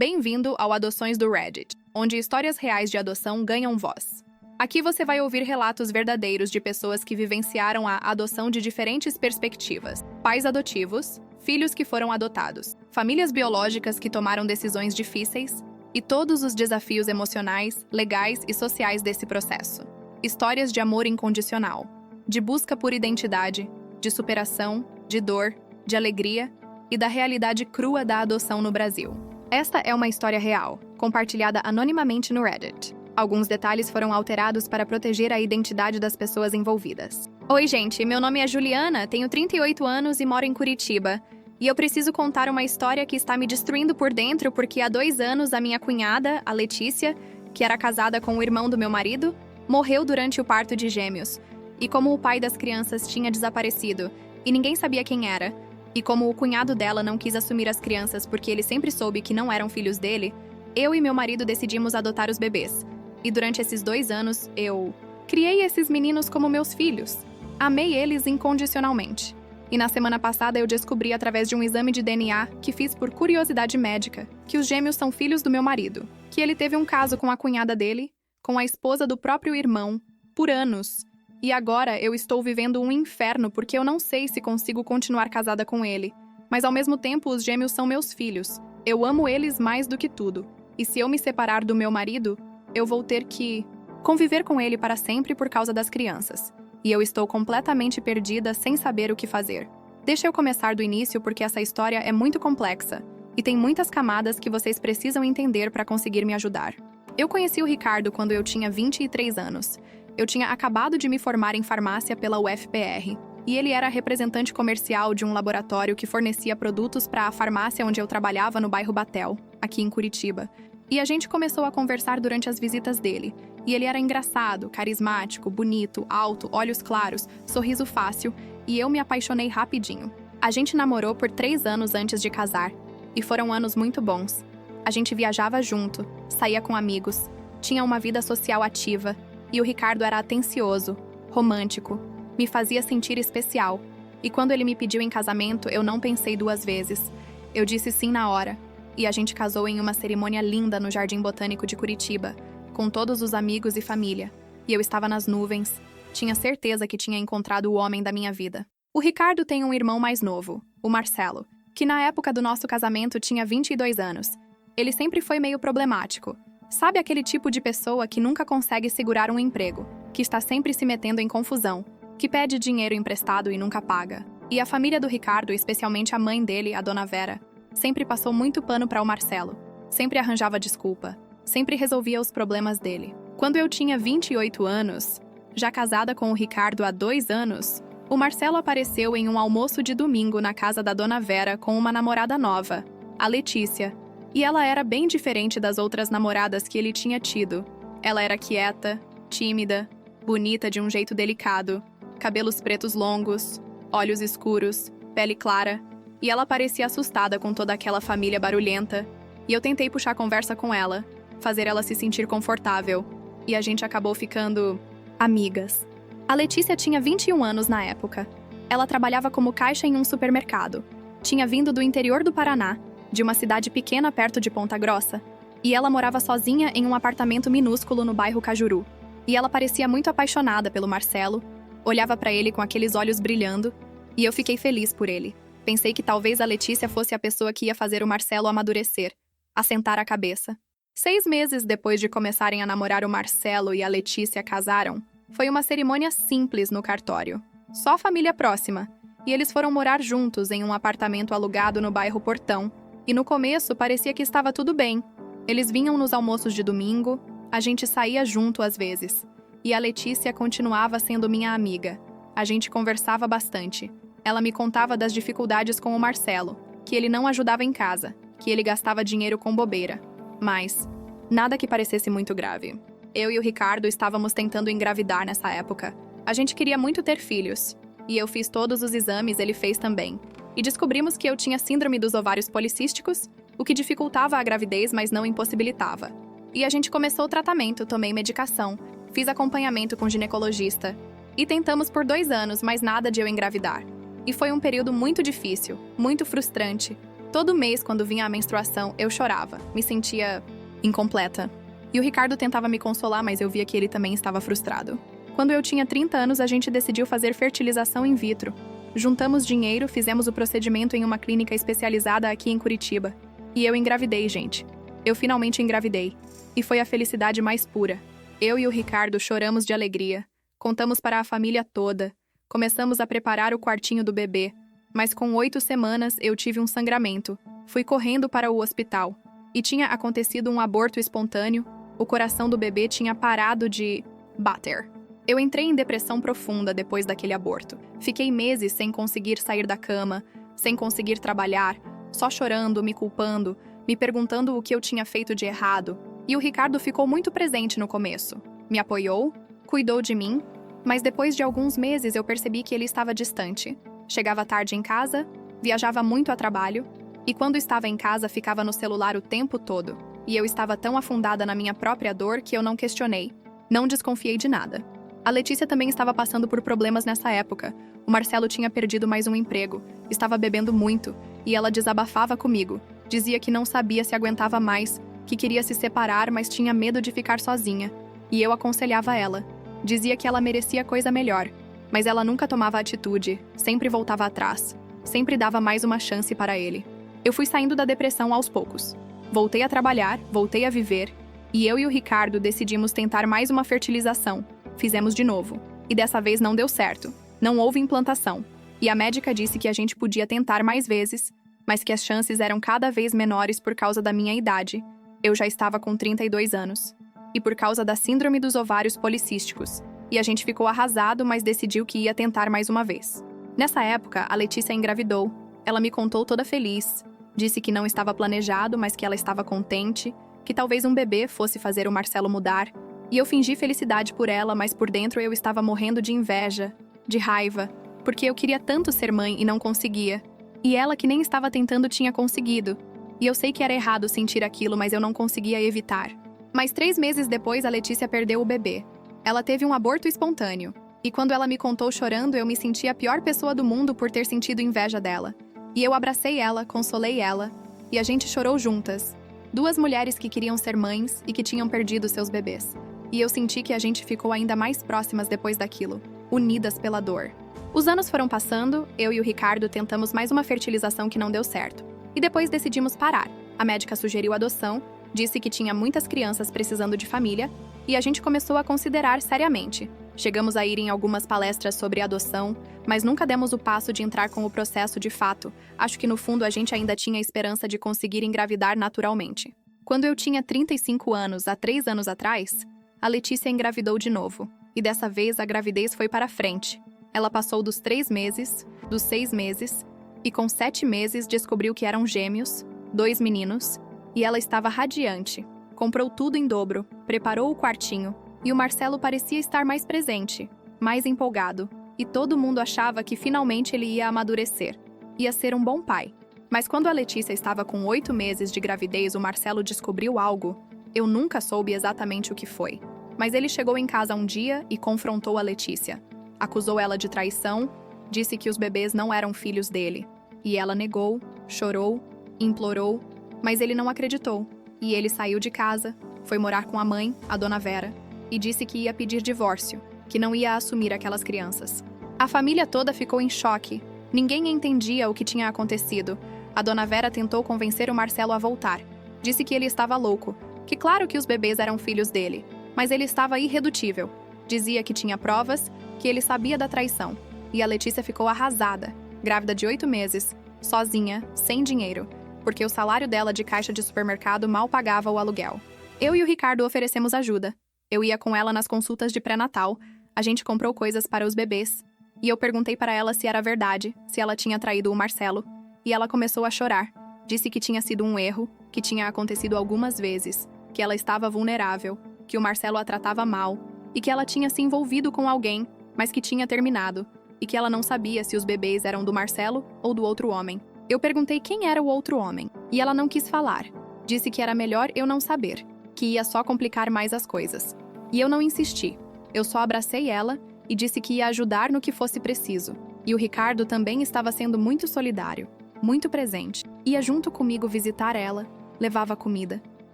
Bem-vindo ao Adoções do Reddit, onde histórias reais de adoção ganham voz. Aqui você vai ouvir relatos verdadeiros de pessoas que vivenciaram a adoção de diferentes perspectivas: pais adotivos, filhos que foram adotados, famílias biológicas que tomaram decisões difíceis e todos os desafios emocionais, legais e sociais desse processo. Histórias de amor incondicional, de busca por identidade, de superação, de dor, de alegria e da realidade crua da adoção no Brasil. Esta é uma história real, compartilhada anonimamente no Reddit. Alguns detalhes foram alterados para proteger a identidade das pessoas envolvidas. Oi, gente, meu nome é Juliana, tenho 38 anos e moro em Curitiba. E eu preciso contar uma história que está me destruindo por dentro porque há 2 anos a minha cunhada, a Letícia, que era casada com o irmão do meu marido, morreu durante o parto de gêmeos. E como o pai das crianças tinha desaparecido e ninguém sabia quem era, e como o cunhado dela não quis assumir as crianças porque ele sempre soube que não eram filhos dele, eu e meu marido decidimos adotar os bebês. E durante esses 2 anos, eu criei esses meninos como meus filhos. Amei eles incondicionalmente. E na semana passada eu descobri através de um exame de DNA que fiz por curiosidade médica que os gêmeos são filhos do meu marido, que ele teve um caso com a cunhada dele, com a esposa do próprio irmão, por anos. E agora eu estou vivendo um inferno porque eu não sei se consigo continuar casada com ele. Mas ao mesmo tempo os gêmeos são meus filhos. Eu amo eles mais do que tudo. E se eu me separar do meu marido, eu vou ter que conviver com ele para sempre por causa das crianças. E eu estou completamente perdida sem saber o que fazer. Deixa eu começar do início porque essa história é muito complexa e tem muitas camadas que vocês precisam entender para conseguir me ajudar. Eu conheci o Ricardo quando eu tinha 23 anos. Eu tinha acabado de me formar em farmácia pela UFPR, e ele era representante comercial de um laboratório que fornecia produtos para a farmácia onde eu trabalhava no bairro Batel, aqui em Curitiba. E a gente começou a conversar durante as visitas dele, e ele era engraçado, carismático, bonito, alto, olhos claros, sorriso fácil, e eu me apaixonei rapidinho. A gente namorou por 3 anos antes de casar, e foram anos muito bons. A gente viajava junto, saía com amigos, tinha uma vida social ativa, e o Ricardo era atencioso, romântico, me fazia sentir especial. E quando ele me pediu em casamento, eu não pensei 2 vezes. Eu disse sim na hora. E a gente casou em uma cerimônia linda no Jardim Botânico de Curitiba, com todos os amigos e família. E eu estava nas nuvens. Tinha certeza que tinha encontrado o homem da minha vida. O Ricardo tem um irmão mais novo, o Marcelo, que na época do nosso casamento tinha 22 anos. Ele sempre foi meio problemático. Sabe aquele tipo de pessoa que nunca consegue segurar um emprego, que está sempre se metendo em confusão, que pede dinheiro emprestado e nunca paga. E a família do Ricardo, especialmente a mãe dele, a dona Vera, sempre passou muito pano para o Marcelo. Sempre arranjava desculpa. Sempre resolvia os problemas dele. Quando eu tinha 28 anos, já casada com o Ricardo há 2 anos, o Marcelo apareceu em um almoço de domingo na casa da dona Vera com uma namorada nova, a Letícia. E ela era bem diferente das outras namoradas que ele tinha tido. Ela era quieta, tímida, bonita de um jeito delicado, cabelos pretos longos, olhos escuros, pele clara, e ela parecia assustada com toda aquela família barulhenta. E eu tentei puxar conversa com ela, fazer ela se sentir confortável, e a gente acabou ficando amigas. A Letícia tinha 21 anos na época. Ela trabalhava como caixa em um supermercado. Tinha vindo do interior do Paraná, de uma cidade pequena perto de Ponta Grossa, e ela morava sozinha em um apartamento minúsculo no bairro Cajuru. E ela parecia muito apaixonada pelo Marcelo, olhava para ele com aqueles olhos brilhando, e eu fiquei feliz por ele. Pensei que talvez a Letícia fosse a pessoa que ia fazer o Marcelo amadurecer, assentar a cabeça. 6 meses depois de começarem a namorar, o Marcelo e a Letícia casaram. Foi uma cerimônia simples no cartório. Só família próxima. E eles foram morar juntos em um apartamento alugado no bairro Portão. E no começo parecia que estava tudo bem. Eles vinham nos almoços de domingo, a gente saía junto às vezes. E a Letícia continuava sendo minha amiga. A gente conversava bastante. Ela me contava das dificuldades com o Marcelo, que ele não ajudava em casa, que ele gastava dinheiro com bobeira. Mas nada que parecesse muito grave. Eu e o Ricardo estávamos tentando engravidar nessa época. A gente queria muito ter filhos. E eu fiz todos os exames, ele fez também. E descobrimos que eu tinha síndrome dos ovários policísticos, o que dificultava a gravidez, mas não impossibilitava. E a gente começou o tratamento, tomei medicação, fiz acompanhamento com ginecologista. E tentamos por 2 anos, mas nada de eu engravidar. E foi um período muito difícil, muito frustrante. Todo mês, quando vinha a menstruação, eu chorava, me sentia incompleta. E o Ricardo tentava me consolar, mas eu via que ele também estava frustrado. Quando eu tinha 30 anos, a gente decidiu fazer fertilização in vitro. Juntamos dinheiro, fizemos o procedimento em uma clínica especializada aqui em Curitiba. E eu engravidei, gente. Eu finalmente engravidei. E foi a felicidade mais pura. Eu e o Ricardo choramos de alegria. Contamos para a família toda. Começamos a preparar o quartinho do bebê. Mas com 8 semanas, eu tive um sangramento. Fui correndo para o hospital. E tinha acontecido um aborto espontâneo. O coração do bebê tinha parado de bater. Eu entrei em depressão profunda depois daquele aborto. Fiquei meses sem conseguir sair da cama, sem conseguir trabalhar, só chorando, me culpando, me perguntando o que eu tinha feito de errado. E o Ricardo ficou muito presente no começo. Me apoiou, cuidou de mim, mas depois de alguns meses eu percebi que ele estava distante. Chegava tarde em casa, viajava muito a trabalho, e quando estava em casa ficava no celular o tempo todo. E eu estava tão afundada na minha própria dor que eu não questionei, não desconfiei de nada. A Letícia também estava passando por problemas nessa época. O Marcelo tinha perdido mais um emprego, estava bebendo muito, e ela desabafava comigo. Dizia que não sabia se aguentava mais, que queria se separar, mas tinha medo de ficar sozinha. E eu aconselhava ela. Dizia que ela merecia coisa melhor, mas ela nunca tomava atitude, sempre voltava atrás, sempre dava mais uma chance para ele. Eu fui saindo da depressão aos poucos. Voltei a trabalhar, voltei a viver, e eu e o Ricardo decidimos tentar mais uma fertilização. Fizemos de novo. E dessa vez não deu certo. Não houve implantação. E a médica disse que a gente podia tentar mais vezes, mas que as chances eram cada vez menores por causa da minha idade. Eu já estava com 32 anos. E por causa da síndrome dos ovários policísticos. E a gente ficou arrasado, mas decidiu que ia tentar mais uma vez. Nessa época, a Letícia engravidou. Ela me contou toda feliz. Disse que não estava planejado, mas que ela estava contente, que talvez um bebê fosse fazer o Marcelo mudar. E eu fingi felicidade por ela, mas por dentro eu estava morrendo de inveja, de raiva, porque eu queria tanto ser mãe e não conseguia. E ela, que nem estava tentando, tinha conseguido. E eu sei que era errado sentir aquilo, mas eu não conseguia evitar. Mas 3 meses depois, a Letícia perdeu o bebê. Ela teve um aborto espontâneo. E quando ela me contou chorando, eu me senti a pior pessoa do mundo por ter sentido inveja dela. E eu abracei ela, consolei ela, e a gente chorou juntas. 2 mulheres que queriam ser mães e que tinham perdido seus bebês. E eu senti que a gente ficou ainda mais próximas depois daquilo, unidas pela dor. Os anos foram passando, eu e o Ricardo tentamos mais uma fertilização que não deu certo. E depois decidimos parar. A médica sugeriu adoção, disse que tinha muitas crianças precisando de família, e a gente começou a considerar seriamente. Chegamos a ir em algumas palestras sobre adoção, mas nunca demos o passo de entrar com o processo de fato. Acho que no fundo a gente ainda tinha a esperança de conseguir engravidar naturalmente. Quando eu tinha 35 anos, há 3 anos atrás, a Letícia engravidou de novo, e dessa vez a gravidez foi para frente. Ela passou dos 3 meses, dos 6 meses, e com 7 meses descobriu que eram gêmeos, 2 meninos, e ela estava radiante. Comprou tudo em dobro, preparou o quartinho, e o Marcelo parecia estar mais presente, mais empolgado, e todo mundo achava que finalmente ele ia amadurecer, ia ser um bom pai. Mas quando a Letícia estava com 8 meses de gravidez, o Marcelo descobriu algo. Eu nunca soube exatamente o que foi, mas ele chegou em casa um dia e confrontou a Letícia. Acusou ela de traição, disse que os bebês não eram filhos dele. E ela negou, chorou, implorou, mas ele não acreditou. E ele saiu de casa, foi morar com a mãe, a dona Vera, e disse que ia pedir divórcio, que não ia assumir aquelas crianças. A família toda ficou em choque. Ninguém entendia o que tinha acontecido. A dona Vera tentou convencer o Marcelo a voltar. Disse que ele estava louco, que claro que os bebês eram filhos dele, mas ele estava irredutível. Dizia que tinha provas, que ele sabia da traição. E a Letícia ficou arrasada, grávida de 8 meses, sozinha, sem dinheiro, porque o salário dela de caixa de supermercado mal pagava o aluguel. Eu e o Ricardo oferecemos ajuda. Eu ia com ela nas consultas de pré-natal, a gente comprou coisas para os bebês. E eu perguntei para ela se era verdade, se ela tinha traído o Marcelo. E ela começou a chorar. Disse que tinha sido um erro, que tinha acontecido algumas vezes, que ela estava vulnerável, que o Marcelo a tratava mal, e que ela tinha se envolvido com alguém, mas que tinha terminado, e que ela não sabia se os bebês eram do Marcelo ou do outro homem. Eu perguntei quem era o outro homem, e ela não quis falar. Disse que era melhor eu não saber, que ia só complicar mais as coisas. E eu não insisti. Eu só abracei ela e disse que ia ajudar no que fosse preciso. E o Ricardo também estava sendo muito solidário, muito presente. Ia junto comigo visitar ela, levava comida,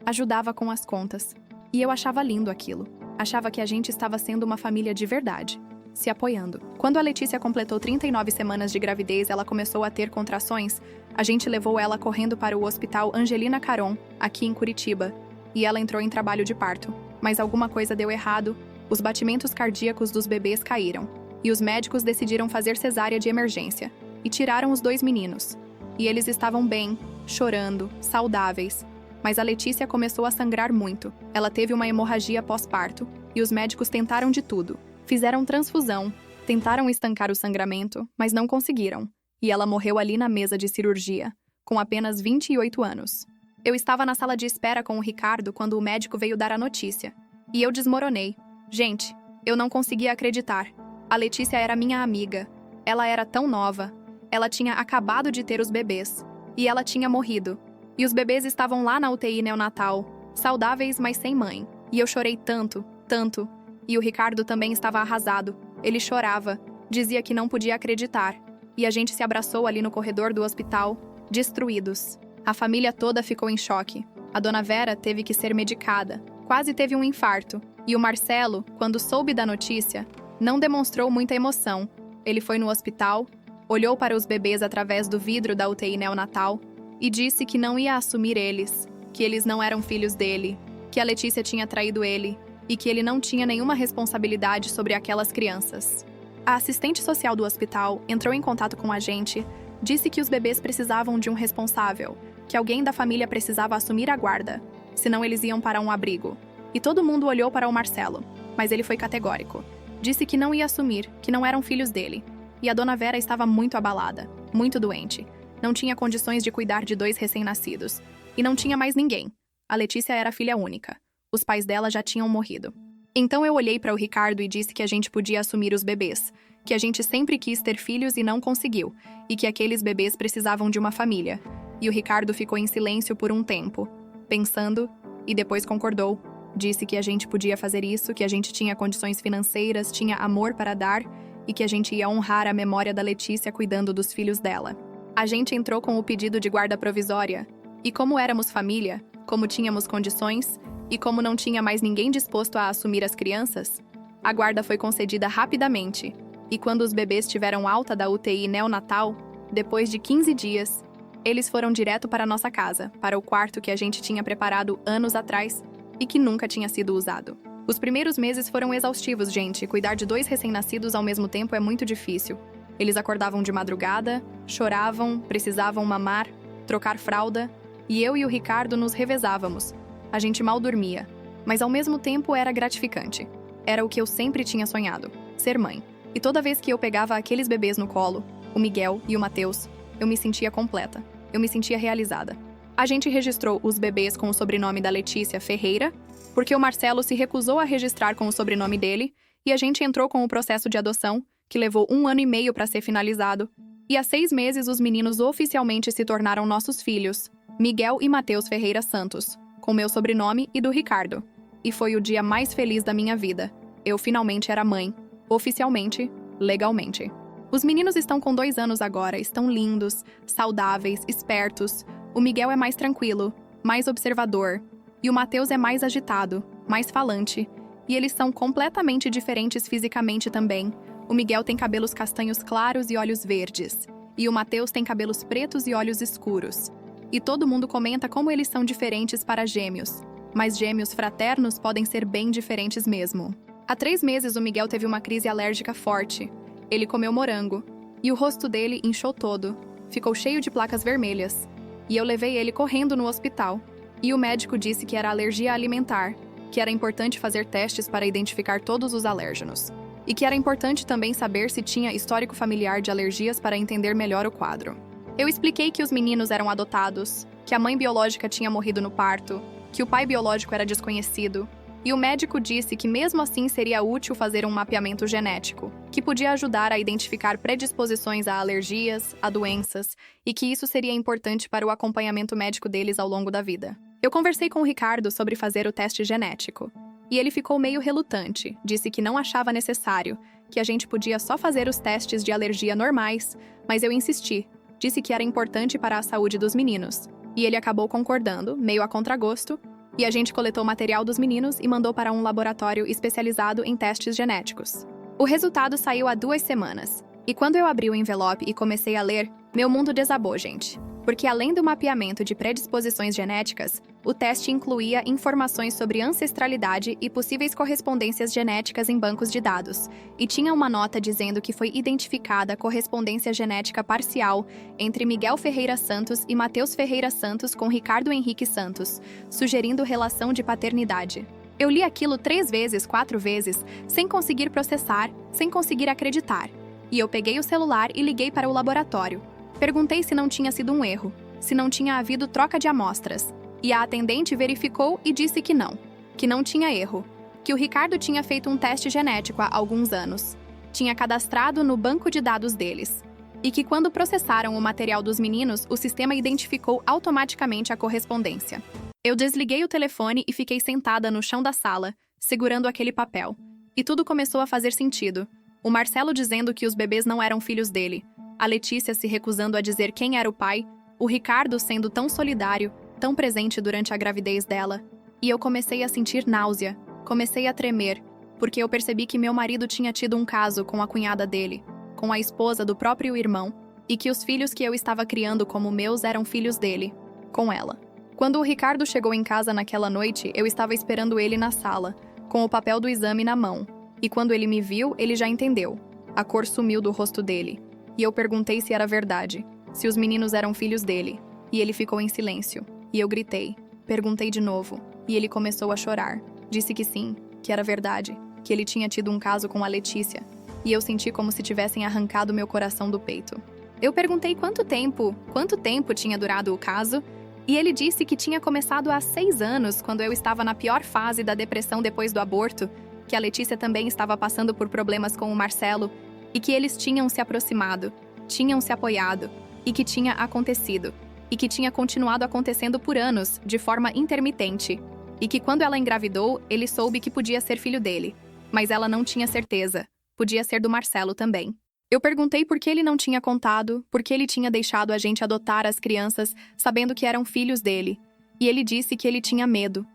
ajudava com as contas. E eu achava lindo aquilo. Achava que a gente estava sendo uma família de verdade, se apoiando. Quando a Letícia completou 39 semanas de gravidez, ela começou a ter contrações. A gente levou ela correndo para o Hospital Angelina Caron, aqui em Curitiba, e ela entrou em trabalho de parto. Mas alguma coisa deu errado, os batimentos cardíacos dos bebês caíram, e os médicos decidiram fazer cesárea de emergência, e tiraram os 2 meninos. E eles estavam bem, chorando, saudáveis. Mas a Letícia começou a sangrar muito. Ela teve uma hemorragia pós-parto, e os médicos tentaram de tudo. Fizeram transfusão, tentaram estancar o sangramento, mas não conseguiram. E ela morreu ali na mesa de cirurgia, com apenas 28 anos. Eu estava na sala de espera com o Ricardo quando o médico veio dar a notícia. E eu desmoronei. Gente, eu não conseguia acreditar. A Letícia era minha amiga. Ela era tão nova. Ela tinha acabado de ter os bebês. E ela tinha morrido. E os bebês estavam lá na UTI neonatal, saudáveis, mas sem mãe. E eu chorei tanto, tanto. E o Ricardo também estava arrasado. Ele chorava, dizia que não podia acreditar. E a gente se abraçou ali no corredor do hospital, destruídos. A família toda ficou em choque. A dona Vera teve que ser medicada, quase teve um infarto. E o Marcelo, quando soube da notícia, não demonstrou muita emoção. Ele foi no hospital, olhou para os bebês através do vidro da UTI neonatal e disse que não ia assumir eles, que eles não eram filhos dele, que a Letícia tinha traído ele e que ele não tinha nenhuma responsabilidade sobre aquelas crianças. A assistente social do hospital entrou em contato com a gente, disse que os bebês precisavam de um responsável, que alguém da família precisava assumir a guarda, senão eles iam para um abrigo. E todo mundo olhou para o Marcelo, mas ele foi categórico. Disse que não ia assumir, que não eram filhos dele. E a dona Vera estava muito abalada, muito doente. Não tinha condições de cuidar de 2 recém-nascidos. E não tinha mais ninguém. A Letícia era filha única. Os pais dela já tinham morrido. Então eu olhei para o Ricardo e disse que a gente podia assumir os bebês, que a gente sempre quis ter filhos e não conseguiu, e que aqueles bebês precisavam de uma família. E o Ricardo ficou em silêncio por um tempo, pensando, e depois concordou. Disse que a gente podia fazer isso, que a gente tinha condições financeiras, tinha amor para dar, e que a gente ia honrar a memória da Letícia cuidando dos filhos dela. A gente entrou com o pedido de guarda provisória, e como éramos família, como tínhamos condições, e como não tinha mais ninguém disposto a assumir as crianças, a guarda foi concedida rapidamente, e quando os bebês tiveram alta da UTI neonatal, depois de 15 dias, eles foram direto para nossa casa, para o quarto que a gente tinha preparado anos atrás e que nunca tinha sido usado. Os primeiros meses foram exaustivos, gente. Cuidar de 2 recém-nascidos ao mesmo tempo é muito difícil. Eles acordavam de madrugada, choravam, precisavam mamar, trocar fralda, e eu e o Ricardo nos revezávamos. A gente mal dormia, mas ao mesmo tempo era gratificante. Era o que eu sempre tinha sonhado, ser mãe. E toda vez que eu pegava aqueles bebês no colo, o Miguel e o Matheus, eu me sentia completa. Eu me sentia realizada. A gente registrou os bebês com o sobrenome da Letícia Ferreira, porque o Marcelo se recusou a registrar com o sobrenome dele, e a gente entrou com o processo de adoção, que levou 1 ano e meio para ser finalizado, e há 6 meses os meninos oficialmente se tornaram nossos filhos, Miguel e Matheus Ferreira Santos, com meu sobrenome e do Ricardo. E foi o dia mais feliz da minha vida. Eu finalmente era mãe, oficialmente, legalmente. Os meninos estão com 2 anos agora, estão lindos, saudáveis, espertos. O Miguel é mais tranquilo, mais observador, e o Matheus é mais agitado, mais falante. E eles são completamente diferentes fisicamente também. O Miguel tem cabelos castanhos claros e olhos verdes, e o Matheus tem cabelos pretos e olhos escuros. E todo mundo comenta como eles são diferentes para gêmeos, mas gêmeos fraternos podem ser bem diferentes mesmo. Há 3 meses o Miguel teve uma crise alérgica forte. Ele comeu morango, e o rosto dele inchou todo, ficou cheio de placas vermelhas. E eu levei ele correndo no hospital. E o médico disse que era alergia alimentar, que era importante fazer testes para identificar todos os alérgenos. E que era importante também saber se tinha histórico familiar de alergias para entender melhor o quadro. Eu expliquei que os meninos eram adotados, que a mãe biológica tinha morrido no parto, que o pai biológico era desconhecido, e o médico disse que mesmo assim seria útil fazer um mapeamento genético, que podia ajudar a identificar predisposições a alergias, a doenças, e que isso seria importante para o acompanhamento médico deles ao longo da vida. Eu conversei com o Ricardo sobre fazer o teste genético, e ele ficou meio relutante, disse que não achava necessário, que a gente podia só fazer os testes de alergia normais, mas eu insisti. disse que era importante para a saúde dos meninos. E ele acabou concordando, meio a contragosto, e a gente coletou o material dos meninos e mandou para um laboratório especializado em testes genéticos. O resultado saiu há 2 semanas. E quando eu abri o envelope e comecei a ler, meu mundo desabou, gente. Porque além do mapeamento de predisposições genéticas, o teste incluía informações sobre ancestralidade e possíveis correspondências genéticas em bancos de dados, e tinha uma nota dizendo que foi identificada correspondência genética parcial entre Miguel Ferreira Santos e Matheus Ferreira Santos com Ricardo Henrique Santos, sugerindo relação de paternidade. Eu li aquilo 3 vezes, 4 vezes, sem conseguir processar, sem conseguir acreditar. E eu peguei o celular e liguei para o laboratório. Perguntei se não tinha sido um erro, se não tinha havido troca de amostras. E a atendente verificou e disse que não tinha erro, que o Ricardo tinha feito um teste genético há alguns anos, tinha cadastrado no banco de dados deles, e que quando processaram o material dos meninos, o sistema identificou automaticamente a correspondência. Eu desliguei o telefone e fiquei sentada no chão da sala, segurando aquele papel. E tudo começou a fazer sentido. O Marcelo dizendo que os bebês não eram filhos dele, a Letícia se recusando a dizer quem era o pai, o Ricardo sendo tão solidário, tão presente durante a gravidez dela. E eu comecei a sentir náusea, comecei a tremer, porque eu percebi que meu marido tinha tido um caso com a cunhada dele, com a esposa do próprio irmão, e que os filhos que eu estava criando como meus eram filhos dele, com ela. Quando o Ricardo chegou em casa naquela noite, eu estava esperando ele na sala, com o papel do exame na mão. E quando ele me viu, ele já entendeu. A cor sumiu do rosto dele. E eu perguntei se era verdade, se os meninos eram filhos dele. E ele ficou em silêncio. E eu gritei. Perguntei de novo. E ele começou a chorar. Disse que sim, que era verdade, que ele tinha tido um caso com a Letícia. E eu senti como se tivessem arrancado meu coração do peito. Eu perguntei quanto tempo tinha durado o caso, e ele disse que tinha começado há 6 anos, quando eu estava na pior fase da depressão depois do aborto, que a Letícia também estava passando por problemas com o Marcelo, e que eles tinham se aproximado, tinham se apoiado, e que tinha acontecido, e que tinha continuado acontecendo por anos, de forma intermitente, e que quando ela engravidou, ele soube que podia ser filho dele, mas ela não tinha certeza, podia ser do Marcelo também. Eu perguntei por que ele não tinha contado, por que ele tinha deixado a gente adotar as crianças, sabendo que eram filhos dele, e ele disse que ele tinha medo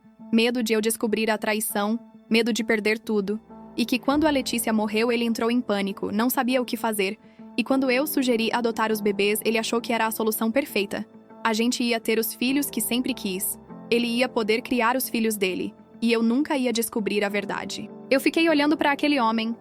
de eu descobrir a traição, medo de perder tudo, e que quando a Letícia morreu ele entrou em pânico, não sabia o que fazer, e quando eu sugeri adotar os bebês, ele achou que era a solução perfeita. A gente ia ter os filhos que sempre quis, ele ia poder criar os filhos dele, e eu nunca ia descobrir a verdade. Eu fiquei olhando para aquele homem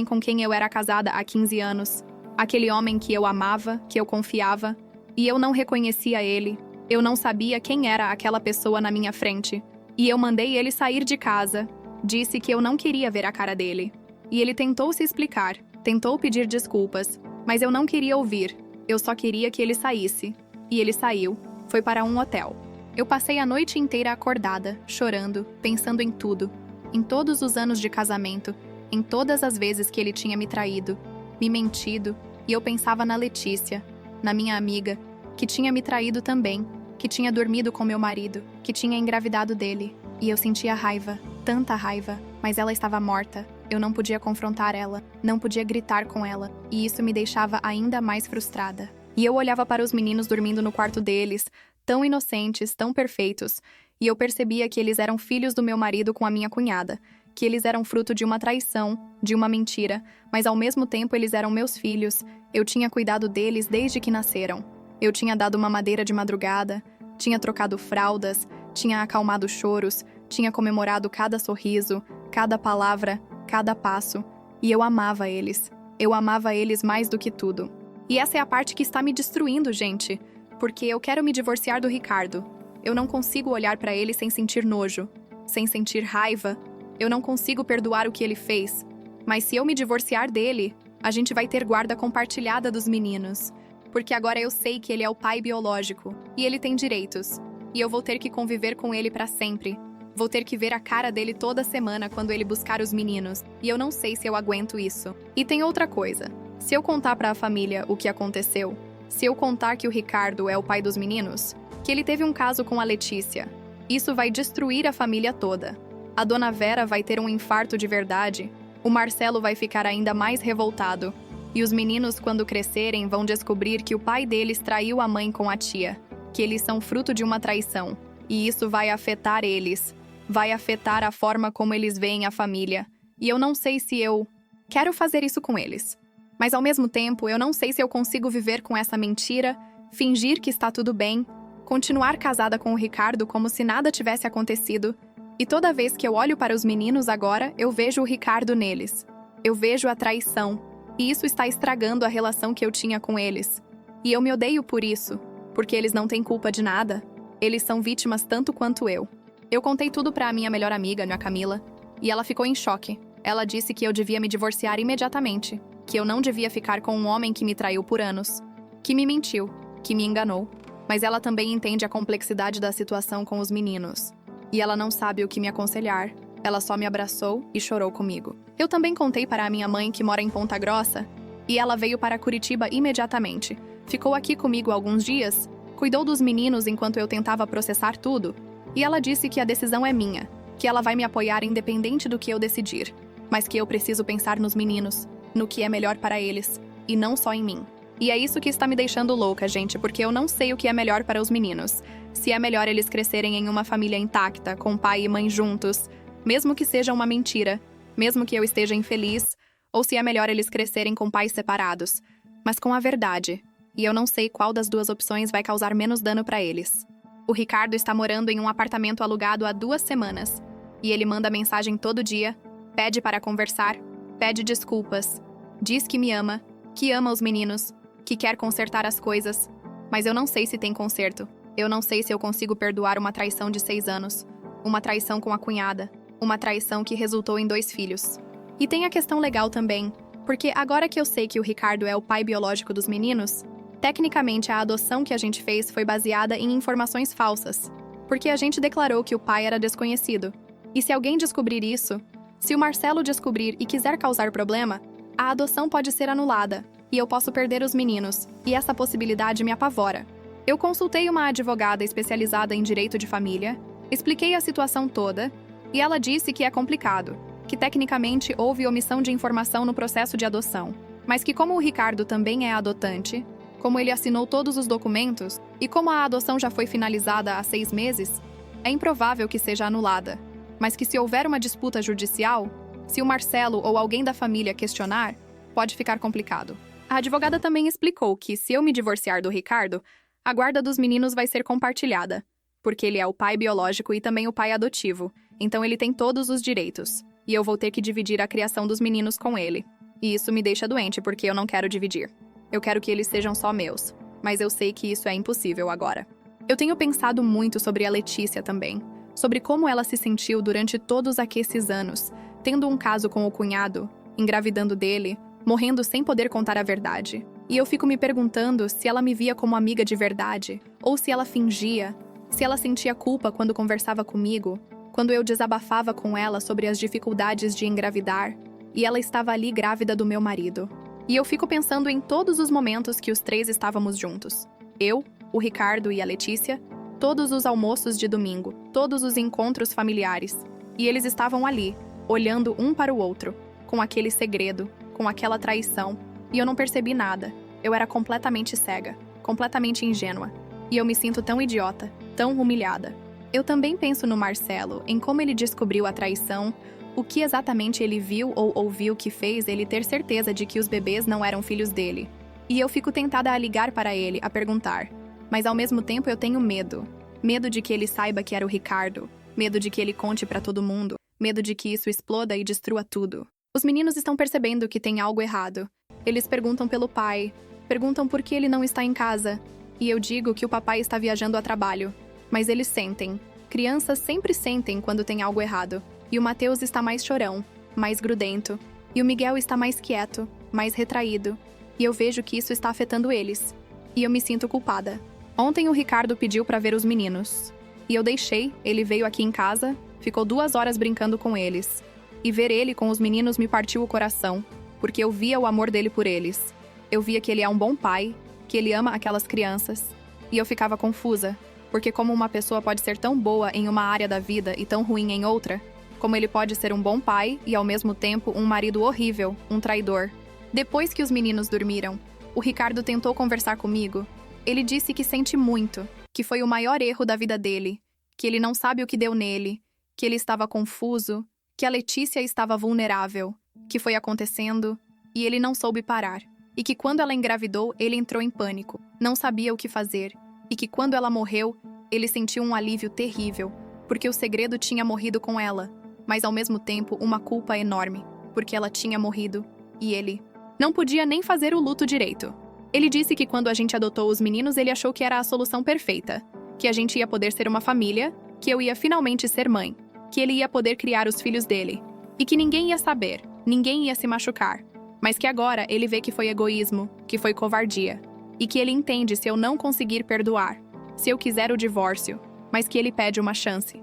com quem eu era casada há 15 anos, aquele homem que eu amava, que eu confiava, e eu não reconhecia ele, eu não sabia quem era aquela pessoa na minha frente. E eu mandei ele sair de casa, disse que eu não queria ver a cara dele. E ele tentou se explicar, tentou pedir desculpas, mas eu não queria ouvir, eu só queria que ele saísse. E ele saiu, foi para um hotel. Eu passei a noite inteira acordada, chorando, pensando em tudo, em todos os anos de casamento, em todas as vezes que ele tinha me traído, me mentido, e eu pensava na Letícia, na minha amiga, que tinha me traído também, que tinha dormido com meu marido, que tinha engravidado dele. E eu sentia raiva, tanta raiva, mas ela estava morta. Eu não podia confrontar ela, não podia gritar com ela, e isso me deixava ainda mais frustrada. E eu olhava para os meninos dormindo no quarto deles, tão inocentes, tão perfeitos, e eu percebia que eles eram filhos do meu marido com a minha cunhada, que eles eram fruto de uma traição, de uma mentira, mas ao mesmo tempo eles eram meus filhos. Eu tinha cuidado deles desde que nasceram. Eu tinha dado mamadeira de madrugada, tinha trocado fraldas, tinha acalmado choros, tinha comemorado cada sorriso, cada palavra, cada passo, e eu amava eles. Eu amava eles mais do que tudo. E essa é a parte que está me destruindo, gente, porque eu quero me divorciar do Ricardo. Eu não consigo olhar para ele sem sentir nojo, sem sentir raiva. Eu não consigo perdoar o que ele fez. Mas se eu me divorciar dele, a gente vai ter guarda compartilhada dos meninos. Porque agora eu sei que ele é o pai biológico, e ele tem direitos. E eu vou ter que conviver com ele para sempre. Vou ter que ver a cara dele toda semana quando ele buscar os meninos, e eu não sei se eu aguento isso. E tem outra coisa. Se eu contar para a família o que aconteceu, se eu contar que o Ricardo é o pai dos meninos, que ele teve um caso com a Letícia, isso vai destruir a família toda. A dona Vera vai ter um infarto de verdade, o Marcelo vai ficar ainda mais revoltado. E os meninos, quando crescerem, vão descobrir que o pai deles traiu a mãe com a tia, que eles são fruto de uma traição. E isso vai afetar eles, vai afetar a forma como eles veem a família. E eu não sei se eu quero fazer isso com eles. Mas ao mesmo tempo, eu não sei se eu consigo viver com essa mentira, fingir que está tudo bem, continuar casada com o Ricardo como se nada tivesse acontecido. E toda vez que eu olho para os meninos agora, eu vejo o Ricardo neles. Eu vejo a traição. E isso está estragando a relação que eu tinha com eles. E eu me odeio por isso, porque eles não têm culpa de nada. Eles são vítimas tanto quanto eu. Eu contei tudo para a minha melhor amiga, a Camila, e ela ficou em choque. Ela disse que eu devia me divorciar imediatamente, que eu não devia ficar com um homem que me traiu por anos, que me mentiu, que me enganou. Mas ela também entende a complexidade da situação com os meninos. E ela não sabe o que me aconselhar. Ela só me abraçou e chorou comigo. Eu também contei para a minha mãe, que mora em Ponta Grossa, e ela veio para Curitiba imediatamente. Ficou aqui comigo alguns dias, cuidou dos meninos enquanto eu tentava processar tudo, e ela disse que a decisão é minha, que ela vai me apoiar independente do que eu decidir, mas que eu preciso pensar nos meninos, no que é melhor para eles, e não só em mim. E é isso que está me deixando louca, gente, porque eu não sei o que é melhor para os meninos. Se é melhor eles crescerem em uma família intacta, com pai e mãe juntos, mesmo que seja uma mentira, mesmo que eu esteja infeliz, ou se é melhor eles crescerem com pais separados, mas com a verdade. E eu não sei qual das duas opções vai causar menos dano para eles. O Ricardo está morando em um apartamento alugado há 2 semanas, e ele manda mensagem todo dia, pede para conversar, pede desculpas, diz que me ama, que ama os meninos, que quer consertar as coisas, mas eu não sei se tem conserto. Eu não sei se eu consigo perdoar uma traição de 6 anos, uma traição com a cunhada, uma traição que resultou em 2 filhos. E tem a questão legal também, porque agora que eu sei que o Ricardo é o pai biológico dos meninos, tecnicamente a adoção que a gente fez foi baseada em informações falsas, porque a gente declarou que o pai era desconhecido. E se alguém descobrir isso, se o Marcelo descobrir e quiser causar problema, a adoção pode ser anulada, e eu posso perder os meninos, e essa possibilidade me apavora. Eu consultei uma advogada especializada em direito de família, expliquei a situação toda, e ela disse que é complicado, que tecnicamente houve omissão de informação no processo de adoção, mas que como o Ricardo também é adotante, como ele assinou todos os documentos, e como a adoção já foi finalizada há 6 meses, é improvável que seja anulada, mas que se houver uma disputa judicial, se o Marcelo ou alguém da família questionar, pode ficar complicado. A advogada também explicou que, se eu me divorciar do Ricardo, a guarda dos meninos vai ser compartilhada, porque ele é o pai biológico e também o pai adotivo, então ele tem todos os direitos, e eu vou ter que dividir a criação dos meninos com ele. E isso me deixa doente, porque eu não quero dividir. Eu quero que eles sejam só meus, mas eu sei que isso é impossível agora. Eu tenho pensado muito sobre a Letícia também, sobre como ela se sentiu durante todos aqueles anos, tendo um caso com o cunhado, engravidando dele, morrendo sem poder contar a verdade. E eu fico me perguntando se ela me via como amiga de verdade, ou se ela fingia, se ela sentia culpa quando conversava comigo, quando eu desabafava com ela sobre as dificuldades de engravidar, e ela estava ali grávida do meu marido. E eu fico pensando em todos os momentos que os 3 estávamos juntos. Eu, o Ricardo e a Letícia, todos os almoços de domingo, todos os encontros familiares. E eles estavam ali, olhando um para o outro, com aquele segredo, com aquela traição, e eu não percebi nada. Eu era completamente cega, completamente ingênua. E eu me sinto tão idiota, tão humilhada. Eu também penso no Marcelo, em como ele descobriu a traição, o que exatamente ele viu ou ouviu que fez ele ter certeza de que os bebês não eram filhos dele. E eu fico tentada a ligar para ele, a perguntar. Mas ao mesmo tempo eu tenho medo. Medo de que ele saiba que era o Ricardo. Medo de que ele conte para todo mundo. Medo de que isso exploda e destrua tudo. Os meninos estão percebendo que tem algo errado. Eles perguntam pelo pai. Perguntam por que ele não está em casa. E eu digo que o papai está viajando a trabalho. Mas eles sentem. Crianças sempre sentem quando tem algo errado. E o Mateus está mais chorão, mais grudento. E o Miguel está mais quieto, mais retraído. E eu vejo que isso está afetando eles. E eu me sinto culpada. Ontem o Ricardo pediu para ver os meninos. E eu deixei, ele veio aqui em casa, ficou 2 horas brincando com eles. E ver ele com os meninos me partiu o coração, porque eu via o amor dele por eles. Eu via que ele é um bom pai, que ele ama aquelas crianças. E eu ficava confusa, porque como uma pessoa pode ser tão boa em uma área da vida e tão ruim em outra, como ele pode ser um bom pai e ao mesmo tempo um marido horrível, um traidor. Depois que os meninos dormiram, o Ricardo tentou conversar comigo. Ele disse que sente muito, que foi o maior erro da vida dele, que ele não sabe o que deu nele, que ele estava confuso, que a Letícia estava vulnerável, que foi acontecendo e ele não soube parar, e que quando ela engravidou, ele entrou em pânico, não sabia o que fazer, e que quando ela morreu, ele sentiu um alívio terrível, porque o segredo tinha morrido com ela, mas ao mesmo tempo uma culpa enorme, porque ela tinha morrido e ele não podia nem fazer o luto direito. Ele disse que quando a gente adotou os meninos, ele achou que era a solução perfeita, que a gente ia poder ser uma família, que eu ia finalmente ser mãe, que ele ia poder criar os filhos dele, e que ninguém ia saber, ninguém ia se machucar, mas que agora ele vê que foi egoísmo, que foi covardia, e que ele entende se eu não conseguir perdoar, se eu quiser o divórcio, mas que ele pede uma chance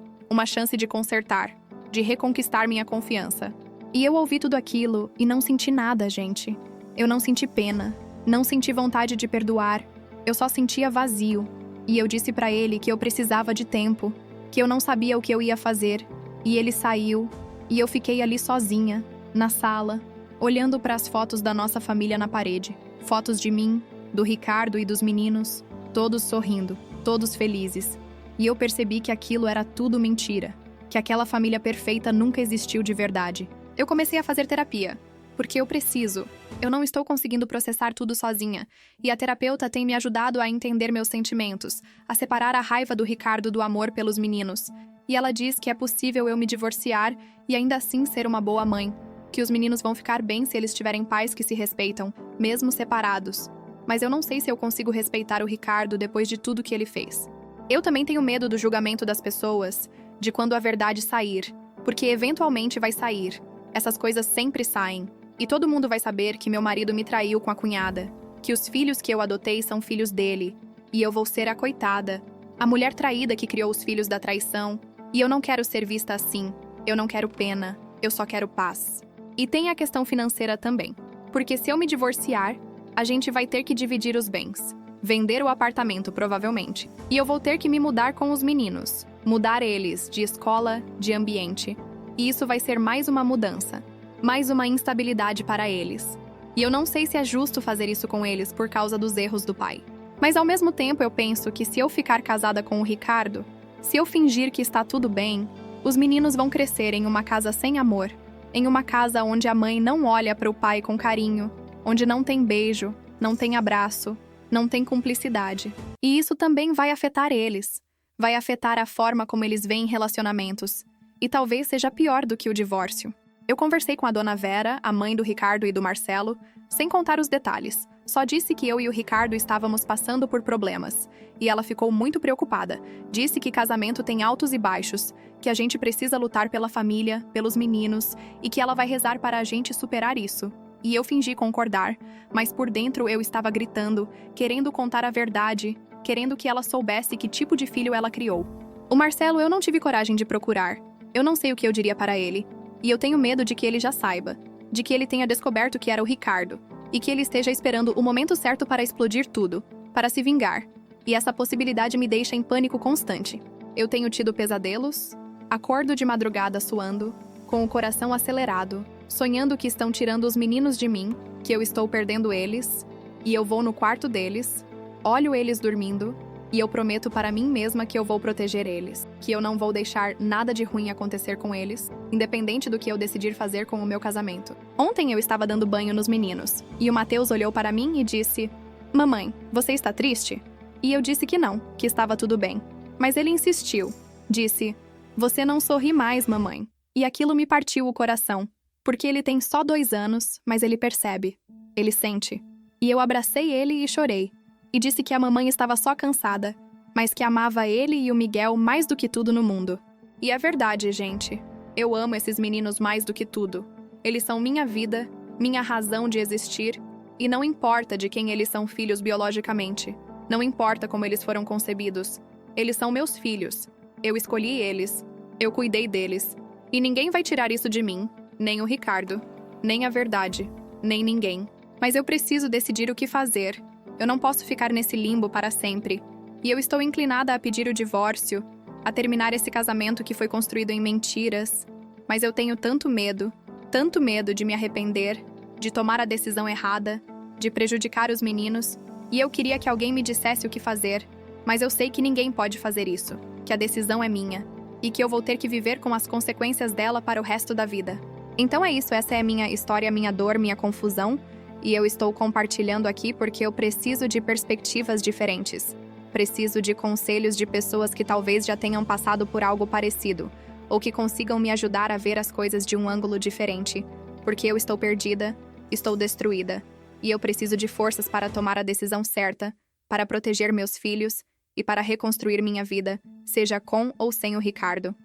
de consertar, de reconquistar minha confiança. E eu ouvi tudo aquilo e não senti nada, gente. Eu não senti pena, não senti vontade de perdoar, eu só sentia vazio. E eu disse pra ele que eu precisava de tempo, que eu não sabia o que eu ia fazer. E ele saiu, e eu fiquei ali sozinha, na sala, olhando para as fotos da nossa família na parede. Fotos de mim, do Ricardo e dos meninos, todos sorrindo, todos felizes. E eu percebi que aquilo era tudo mentira, que aquela família perfeita nunca existiu de verdade. Eu comecei a fazer terapia, porque eu preciso. Eu não estou conseguindo processar tudo sozinha, e a terapeuta tem me ajudado a entender meus sentimentos, a separar a raiva do Ricardo do amor pelos meninos. E ela diz que é possível eu me divorciar e ainda assim ser uma boa mãe, que os meninos vão ficar bem se eles tiverem pais que se respeitam, mesmo separados. Mas eu não sei se eu consigo respeitar o Ricardo depois de tudo que ele fez. Eu também tenho medo do julgamento das pessoas, de quando a verdade sair, porque eventualmente vai sair. Essas coisas sempre saem. E todo mundo vai saber que meu marido me traiu com a cunhada, que os filhos que eu adotei são filhos dele, e eu vou ser a coitada, a mulher traída que criou os filhos da traição, e eu não quero ser vista assim, eu não quero pena, eu só quero paz. E tem a questão financeira também, porque se eu me divorciar, a gente vai ter que dividir os bens, vender o apartamento provavelmente, e eu vou ter que me mudar com os meninos, mudar eles de escola, de ambiente, e isso vai ser mais uma mudança. Mais uma instabilidade para eles. E eu não sei se é justo fazer isso com eles por causa dos erros do pai. Mas ao mesmo tempo eu penso que se eu ficar casada com o Ricardo, se eu fingir que está tudo bem, os meninos vão crescer em uma casa sem amor, em uma casa onde a mãe não olha para o pai com carinho, onde não tem beijo, não tem abraço, não tem cumplicidade. E isso também vai afetar eles. Vai afetar a forma como eles veem relacionamentos. E talvez seja pior do que o divórcio. Eu conversei com a dona Vera, a mãe do Ricardo e do Marcelo, sem contar os detalhes. Só disse que eu e o Ricardo estávamos passando por problemas. E ela ficou muito preocupada. Disse que casamento tem altos e baixos, que a gente precisa lutar pela família, pelos meninos, e que ela vai rezar para a gente superar isso. E eu fingi concordar, mas por dentro eu estava gritando, querendo contar a verdade, querendo que ela soubesse que tipo de filho ela criou. O Marcelo eu não tive coragem de procurar. Eu não sei o que eu diria para ele. E eu tenho medo de que ele já saiba, de que ele tenha descoberto que era o Ricardo, e que ele esteja esperando o momento certo para explodir tudo, para se vingar. E essa possibilidade me deixa em pânico constante. Eu tenho tido pesadelos, acordo de madrugada suando, com o coração acelerado, sonhando que estão tirando os meninos de mim, que eu estou perdendo eles, e eu vou no quarto deles, olho eles dormindo, e eu prometo para mim mesma que eu vou proteger eles, que eu não vou deixar nada de ruim acontecer com eles, independente do que eu decidir fazer com o meu casamento. Ontem eu estava dando banho nos meninos, e o Matheus olhou para mim e disse: "Mamãe, você está triste?" E eu disse que não, que estava tudo bem. Mas ele insistiu. Disse: "Você não sorri mais, mamãe." E aquilo me partiu o coração, porque ele tem só 2 anos, mas ele percebe, ele sente. E eu abracei ele e chorei. E disse que a mamãe estava só cansada, mas que amava ele e o Miguel mais do que tudo no mundo. E é verdade, gente. Eu amo esses meninos mais do que tudo. Eles são minha vida, minha razão de existir, e não importa de quem eles são filhos biologicamente. Não importa como eles foram concebidos. Eles são meus filhos. Eu escolhi eles. Eu cuidei deles. E ninguém vai tirar isso de mim, nem o Ricardo, nem a verdade, nem ninguém. Mas eu preciso decidir o que fazer. Eu não posso ficar nesse limbo para sempre. E eu estou inclinada a pedir o divórcio, a terminar esse casamento que foi construído em mentiras. Mas eu tenho tanto medo de me arrepender, de tomar a decisão errada, de prejudicar os meninos, e eu queria que alguém me dissesse o que fazer, mas eu sei que ninguém pode fazer isso, que a decisão é minha, e que eu vou ter que viver com as consequências dela para o resto da vida. Então é isso, essa é a minha história, minha dor, minha confusão, e eu estou compartilhando aqui porque eu preciso de perspectivas diferentes. Preciso de conselhos de pessoas que talvez já tenham passado por algo parecido, ou que consigam me ajudar a ver as coisas de um ângulo diferente, porque eu estou perdida, estou destruída, e eu preciso de forças para tomar a decisão certa, para proteger meus filhos e para reconstruir minha vida, seja com ou sem o Ricardo.